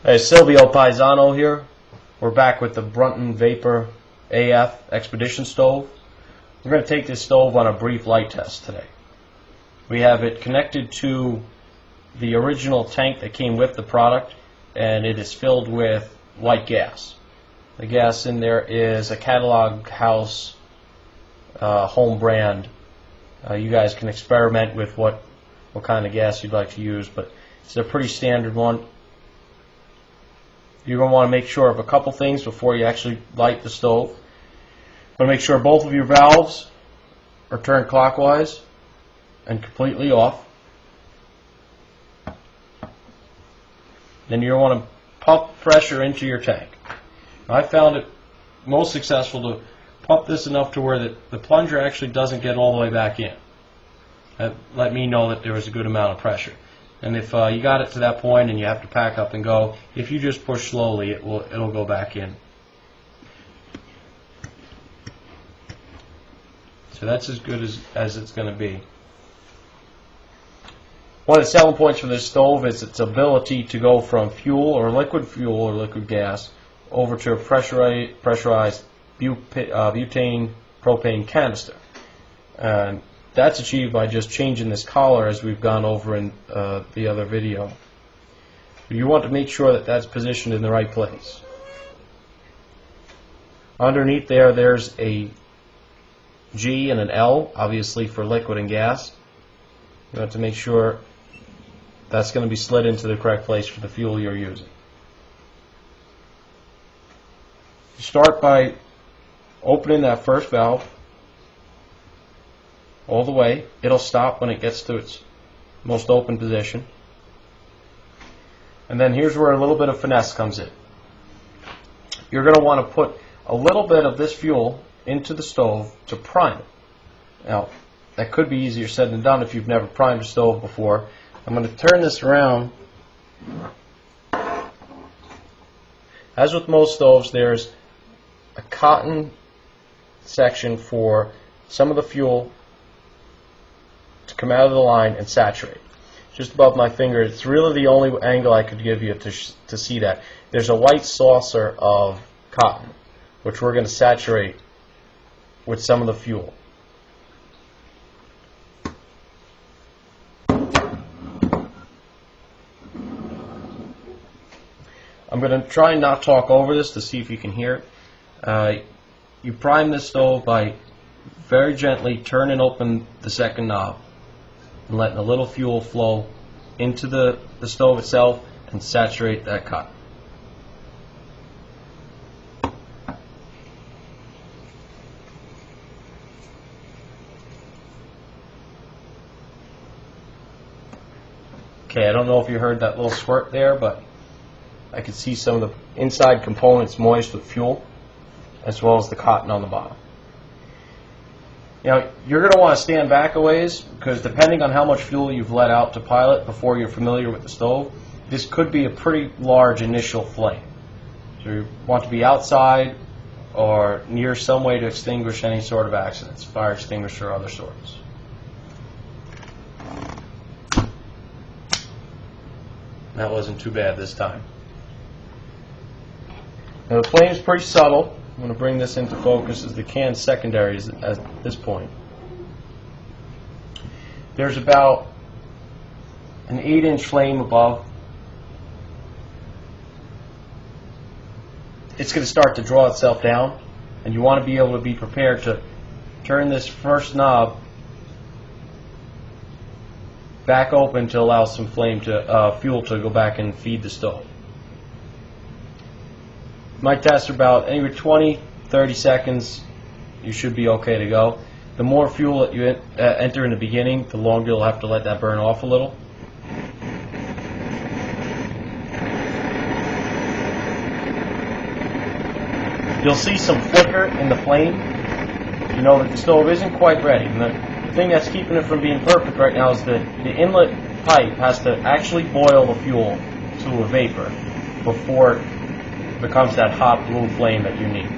Hey, Silvio Paisano here. We're back with the Brunton Vapor AF Expedition stove. We're going to take this stove on a brief light test today. We have it connected to the original tank that came with the product, and it is filled with white gas. The gas in there is a Catalog House home brand. You guys can experiment with what kind of gas you'd like to use, but it's a pretty standard one. You're going to want to make sure of a couple things before you actually light the stove. You want to make sure both of your valves are turned clockwise and completely off. Then you want to pump pressure into your tank. I found it most successful to pump this enough to where the plunger actually doesn't get all the way back in. That let me know that there was a good amount of pressure. And if you got it to that point and you have to pack up and go, if you just push slowly, it'll go back in. So that's as good as it's going to be. One of the selling points for this stove is its ability to go from fuel or liquid gas over to a pressurized butane propane canister. And that's achieved by just changing this collar, as we've gone over in the other video. You want to make sure that that's positioned in the right place. Underneath there's a G and an L, obviously for liquid and gas. You have to make sure that's going to be slid into the correct place for the fuel you're using. You start by opening that first valve all the way. It'll stop when it gets to its most open position. And then here's where a little bit of finesse comes in. You're going to want to put a little bit of this fuel into the stove to prime it. Now, that could be easier said than done if you've never primed a stove before. I'm going to turn this around. As with most stoves, there's a cotton section for some of the fuel to come out of the line and saturate. Just above my finger, it's really the only angle I could give you to see that. There's a white saucer of cotton, which we're going to saturate with some of the fuel. I'm going to try and not talk over this to see if you can hear it. You prime this stove by very gently turning open the second knob and letting a little fuel flow into the stove itself and saturate that cotton. Okay, I don't know if you heard that little squirt there, but I could see some of the inside components moist with fuel, as well as the cotton on the bottom. Now, you're going to want to stand back a ways, because depending on how much fuel you've let out to pilot before you're familiar with the stove, this could be a pretty large initial flame. So you want to be outside or near some way to extinguish any sort of accidents, fire extinguisher or other sorts. That wasn't too bad this time. Now the flame is pretty subtle. I'm going to bring this into focus as the can secondaries at this point. There's about an 8-inch flame above. It's going to start to draw itself down, and you want to be able to be prepared to turn this first knob back open to allow some fuel to go back and feed the stove. Might test for about anywhere 20-30 seconds. You should be okay to go. The more fuel that you enter in the beginning, the longer you'll have to let that burn off a little. You'll see some flicker in the flame. You know that the stove isn't quite ready. And the thing that's keeping it from being perfect right now is the inlet pipe has to actually boil the fuel to a vapor before it becomes that hot blue flame that you need.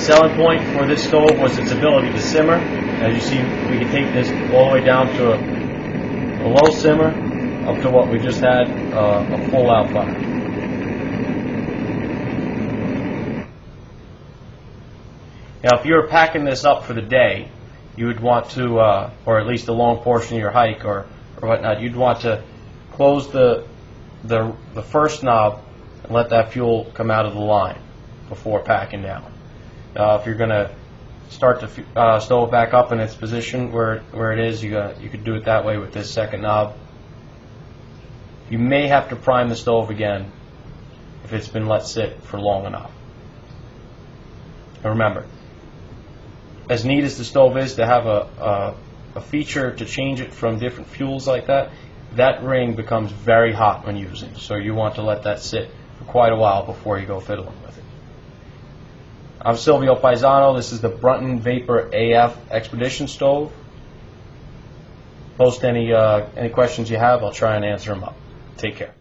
selling point for this stove was its ability to simmer. As you see, we can take this all the way down to a low simmer up to what we just had, a full out fire. Now, if you're packing this up for the day, you would want to, or at least a long portion of your hike or whatnot, you'd want to close the first knob and let that fuel come out of the line before packing down. If you're going to start the stove back up in its position where it is, you could do it that way with this second knob. You may have to prime the stove again if it's been let sit for long enough. And remember, as neat as the stove is to have a feature to change it from different fuels like that, that ring becomes very hot when using. So you want to let that sit for quite a while before you go fiddling with it. I'm Silvio Paisano. This is the Brunton Vapor AF Expedition Stove. Post any questions you have. I'll try and answer them up. Take care.